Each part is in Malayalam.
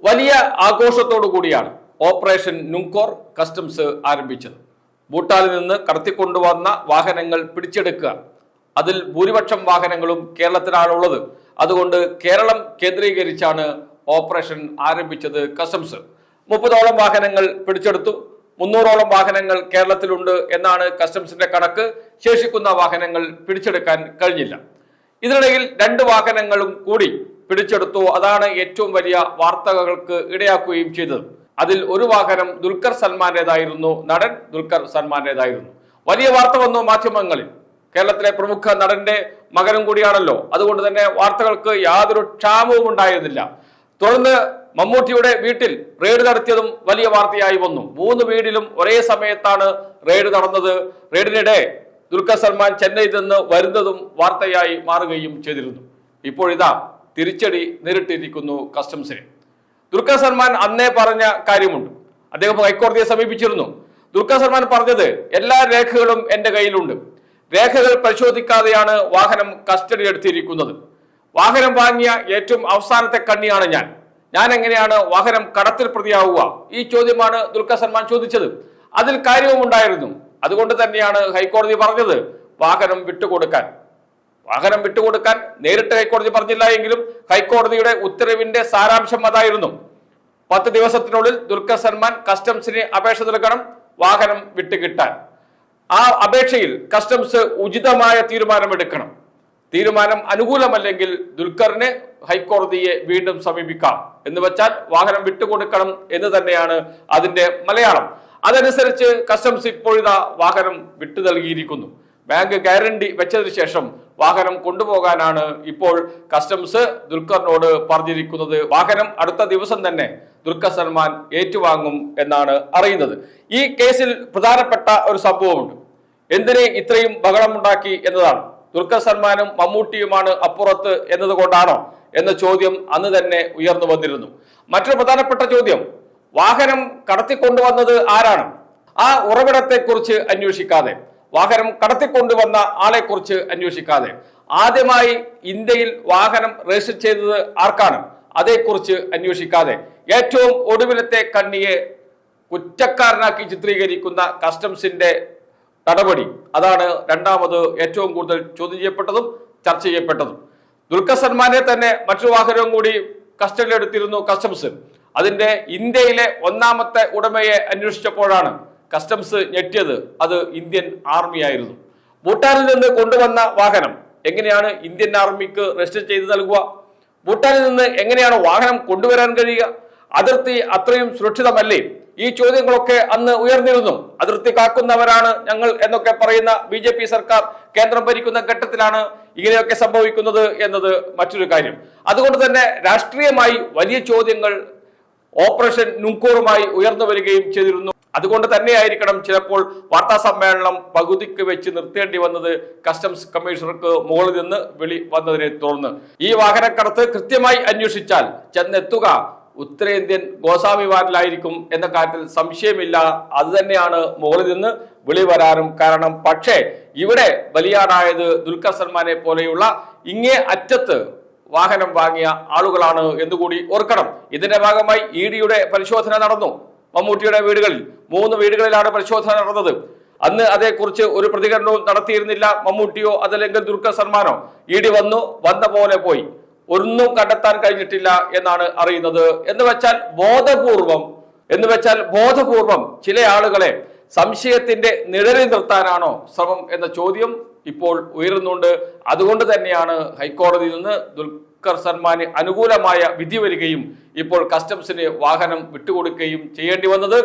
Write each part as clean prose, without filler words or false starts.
വലിയ ആഘോഷത്തോടു കൂടിയാണ് ഓപ്പറേഷൻ നുങ്കോർ കസ്റ്റംസ് ആരംഭിച്ചത്. ഭൂട്ടാനിൽ നിന്ന് കടത്തിക്കൊണ്ടുവന്ന വാഹനങ്ങൾ പിടിച്ചെടുക്കുക. അതിൽ ഭൂരിപക്ഷം വാഹനങ്ങളും കേരളത്തിലാണുള്ളത്. അതുകൊണ്ട് കേരളം കേന്ദ്രീകരിച്ചാണ് ഓപ്പറേഷൻ ആരംഭിച്ചത് കസ്റ്റംസ്. 30ഓളം വാഹനങ്ങൾ പിടിച്ചെടുത്തു. 300ഓളം വാഹനങ്ങൾ കേരളത്തിലുണ്ട് എന്നാണ് കസ്റ്റംസിന്റെ കണക്ക്. ശേഷിക്കുന്ന വാഹനങ്ങൾ പിടിച്ചെടുക്കാൻ കഴിഞ്ഞില്ല. ഇതിനിടയിൽ 2 വാഹനങ്ങളും കൂടി പിടിച്ചെടുത്തു. അതാണ് ഏറ്റവും വലിയ വാർത്തകൾക്ക് ഇടയാക്കുകയും ചെയ്തത്. അതിൽ ഒരു വാഹനം ദുൽഖർ സൽമാന്റേതായിരുന്നു. നടൻ ദുൽഖർ സൽമാന്റേതായിരുന്നു. വലിയ വാർത്ത വന്നു മാധ്യമങ്ങളിൽ. കേരളത്തിലെ പ്രമുഖ നടന്റെ മകനും കൂടിയാണല്ലോ. അതുകൊണ്ട് തന്നെ വാർത്തകൾക്ക് യാതൊരു ക്ഷാമവും ഉണ്ടായിരുന്നില്ല. തുടർന്ന് മമ്മൂട്ടിയുടെ വീട്ടിൽ റെയ്ഡ് നടത്തിയതും വലിയ വാർത്തയായി വന്നു. 3 വീടിലും ഒരേ സമയത്താണ് റെയ്ഡ് നടന്നത്. റെയ്ഡിനിടെ ദുൽഖർ സൽമാൻ ചെന്നൈയിൽ നിന്ന് വരുന്നതും വാർത്തയായി മാറുകയും ചെയ്തിരുന്നു. ഇപ്പോഴിതാ തിരിച്ചടി നേരിട്ടിരിക്കുന്നു കസ്റ്റംസിനെ. ദുൽഖർ സൽമാൻ അന്നേ പറഞ്ഞ കാര്യമുണ്ട്. അദ്ദേഹം ഹൈക്കോടതിയെ സമീപിച്ചിരുന്നു. ദുൽഖർ സൽമാൻ പറഞ്ഞത് എല്ലാ രേഖകളും എന്റെ കയ്യിലുണ്ട്. രേഖകൾ പരിശോധിക്കാതെയാണ് വാഹനം കസ്റ്റഡി എടുത്തിരിക്കുന്നത്. വാഹനം വാങ്ങിയ ഏറ്റവും അവസാനത്തെ കണ്ണിയാണ് ഞാൻ എങ്ങനെയാണ് വാഹനം കടത്തിൽ പ്രതിയാവുക? ഈ ചോദ്യമാണ് ദുൽഖർ സൽമാൻ ചോദിച്ചത്. അതിൽ കാര്യവും ഉണ്ടായിരുന്നു. അതുകൊണ്ട് തന്നെയാണ് ഹൈക്കോടതി പറഞ്ഞത് വാഹനം വിട്ടുകൊടുക്കാൻ. നേരിട്ട് ഹൈക്കോടതി പറഞ്ഞില്ല എങ്കിലും ഹൈക്കോടതിയുടെ ഉത്തരവിന്റെ സാരാംശം അതായിരുന്നു. 10 ദിവസത്തിനുള്ളിൽ ദുൽഖർ സൽമാൻ കസ്റ്റംസിന് അപേക്ഷ നൽകണം വാഹനം വിട്ടുകിട്ടാൻ. ആ അപേക്ഷയിൽ കസ്റ്റംസ് ഉചിതമായ തീരുമാനമെടുക്കണം. തീരുമാനം അനുകൂലമല്ലെങ്കിൽ ദുൽഖറിന് ഹൈക്കോടതിയെ വീണ്ടും സമീപിക്കാം. എന്ന് വെച്ചാൽ വാഹനം വിട്ടുകൊടുക്കണം എന്ന് തന്നെയാണ് അതിന്റെ മലയാളം. അതനുസരിച്ച് കസ്റ്റംസ് ഇപ്പോഴിതാ വാഹനം വിട്ടു നൽകിയിരിക്കുന്നു. ബാങ്ക് ഗ്യാരണ്ടി വെച്ചതിന് ശേഷം വാഹനം കൊണ്ടുപോകാനാണ് ഇപ്പോൾ കസ്റ്റംസ് ദുൽഖറിനോട് പറഞ്ഞിരിക്കുന്നത്. വാഹനം അടുത്ത ദിവസം തന്നെ ദുൽഖർ സൽമാൻ ഏറ്റുവാങ്ങും എന്നാണ് അറിയുന്നത്. ഈ കേസിൽ പ്രധാനപ്പെട്ട ഒരു സംഭവമുണ്ട്. എന്തിനെ ഇത്രയും ബഹളമുണ്ടാക്കി എന്നതാണ്. ദുൽഖർ സൽമാനും മമ്മൂട്ടിയുമാണ് അപ്പുറത്ത് എന്നതുകൊണ്ടാണോ എന്ന ചോദ്യം അന്ന് തന്നെ ഉയർന്നു വന്നിരുന്നു. മറ്റൊരു പ്രധാനപ്പെട്ട ചോദ്യം, വാഹനം കടത്തിക്കൊണ്ടുവന്നത് ആരാണ്? ആ ഉറവിടത്തെക്കുറിച്ച് അന്വേഷിക്കാതെ, വാഹനം കടത്തിക്കൊണ്ടുവന്ന ആളെക്കുറിച്ച് അന്വേഷിക്കാതെ, ആദ്യമായി ഇന്ത്യയിൽ വാഹനം രജിസ്റ്റർ ചെയ്തത് ആർക്കാണ് അതേക്കുറിച്ച് അന്വേഷിക്കാതെ, ഏറ്റവും ഒടുവിലത്തെ കണ്ണിയെ കുറ്റക്കാരനാക്കി ചിത്രീകരിക്കുന്ന കസ്റ്റംസിന്റെ നടപടി, അതാണ് രണ്ടാമത് ഏറ്റവും കൂടുതൽ ചോദ്യം ചെയ്യപ്പെട്ടതും ചർച്ച ചെയ്യപ്പെട്ടതും. ദുൽഖർ സൽമാനെ തന്നെ മറ്റൊരു വാഹനവും കൂടി കസ്റ്റഡിയിലെടുത്തിരുന്നു കസ്റ്റംസ്. അതിന്റെ ഇന്ത്യയിലെ 1ാമത്തെ ഉടമയെ അന്വേഷിച്ചപ്പോഴാണ് കസ്റ്റംസ് ഞെട്ടിയത്. അത് ഇന്ത്യൻ ആർമി ആയിരുന്നു. ഭൂട്ടാനിൽ നിന്ന് കൊണ്ടുവന്ന വാഹനം എങ്ങനെയാണ് ഇന്ത്യൻ ആർമിക്ക് രജിസ്റ്റർ ചെയ്ത് നൽകുക? ഭൂട്ടാനിൽ നിന്ന് എങ്ങനെയാണ് വാഹനം കൊണ്ടുവരാൻ കഴിയുക? അതിർത്തി അത്രയും സുരക്ഷിതമല്ലേ? ഈ ചോദ്യങ്ങളൊക്കെ അന്ന് ഉയർന്നിരുന്നു. അതിർത്തി കാക്കുന്നവരാണ് ഞങ്ങൾ എന്നൊക്കെ പറയുന്ന BJP സർക്കാർ കേന്ദ്രം ഭരിക്കുന്ന ഘട്ടത്തിലാണ് ഇങ്ങനെയൊക്കെ സംഭവിക്കുന്നത് എന്നത് മറ്റൊരു കാര്യം. അതുകൊണ്ട് തന്നെ രാഷ്ട്രീയമായി വലിയ ചോദ്യങ്ങൾ ഓപ്പറേഷൻ നുങ്കോറുമായി ഉയർന്നു വരികയും ചെയ്തിരുന്നു. അതുകൊണ്ട് തന്നെയായിരിക്കണം ചിലപ്പോൾ വാർത്താ സമ്മേളനം പകുതിക്ക് വെച്ച് നിർത്തേണ്ടി വന്നത്. കസ്റ്റംസ് കമ്മീഷണർക്ക് മുകളിൽ നിന്ന് വിളി വന്നതിനെ തുടർന്ന് ഈ വാഹനക്കടത്ത് കൃത്യമായി അന്വേഷിച്ചാൽ ചെന്നെത്തുക ഉത്തരേന്ത്യൻ ഗോസ്വാമിമാരിലായിരിക്കും എന്ന കാര്യത്തിൽ സംശയമില്ല. അത് തന്നെയാണ് മുകളിൽ നിന്ന് വിളി വരാനും കാരണം. പക്ഷേ ഇവിടെ ബലിയാടായത് ദുൽഖർ സൽമാനെ പോലെയുള്ള ഇങ്ങേ അറ്റത്ത് വാഹനം വാങ്ങിയ ആളുകളാണ് എന്നുകൂടി ഓർക്കണം. ഇതിന്റെ ഭാഗമായി EDയുടെ പരിശോധന നടന്നു. മമ്മൂട്ടിയുടെ വീടുകളിൽ 3 വീടുകളിലാണ് പരിശോധന നടന്നത്. അന്ന് അതേക്കുറിച്ച് ഒരു പ്രതികരണവും നടത്തിയിരുന്നില്ല മമ്മൂട്ടിയോ അതല്ലെങ്കിൽ ദുൽഖർ സൽമാനോ. ED വന്ന പോലെ പോയി. ഒന്നും കണ്ടെത്താൻ കഴിഞ്ഞിട്ടില്ല എന്നാണ് അറിയുന്നത്. എന്ന് വെച്ചാൽ ബോധപൂർവം ചില ആളുകളെ സംശയത്തിന്റെ നിഴലിൽ നിർത്താനാണോ ശ്രമം എന്ന ചോദ്യം ഇപ്പോൾ ഉയരുന്നുണ്ട്. അതുകൊണ്ട് തന്നെയാണ് ഹൈക്കോടതിയിൽ നിന്ന് ദുൽഖർ സൽമാന് അനുകൂലമായ വിധി വരികയും ഇപ്പോൾ കസ്റ്റംസിന് വാഹനം വിട്ടുകൊടുക്കുകയും ചെയ്യേണ്ടി വന്നത്.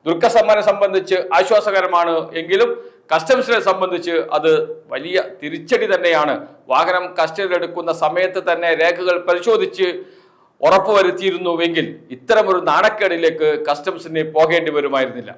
ദുൽഖർ സൽമാനെ സംബന്ധിച്ച് ആശ്വാസകരമാണ് എങ്കിലും കസ്റ്റംസിനെ സംബന്ധിച്ച് അത് വലിയ തിരിച്ചടി തന്നെയാണ്. വാഹനം കസ്റ്റഡിയിലെടുക്കുന്ന സമയത്ത് തന്നെ രേഖകൾ പരിശോധിച്ച് ഉറപ്പുവരുത്തിയിരുന്നുവെങ്കിൽ ഇത്തരമൊരു നാണക്കേടിലേക്ക് കസ്റ്റംസിന് പോകേണ്ടി വരുമായിരുന്നില്ല.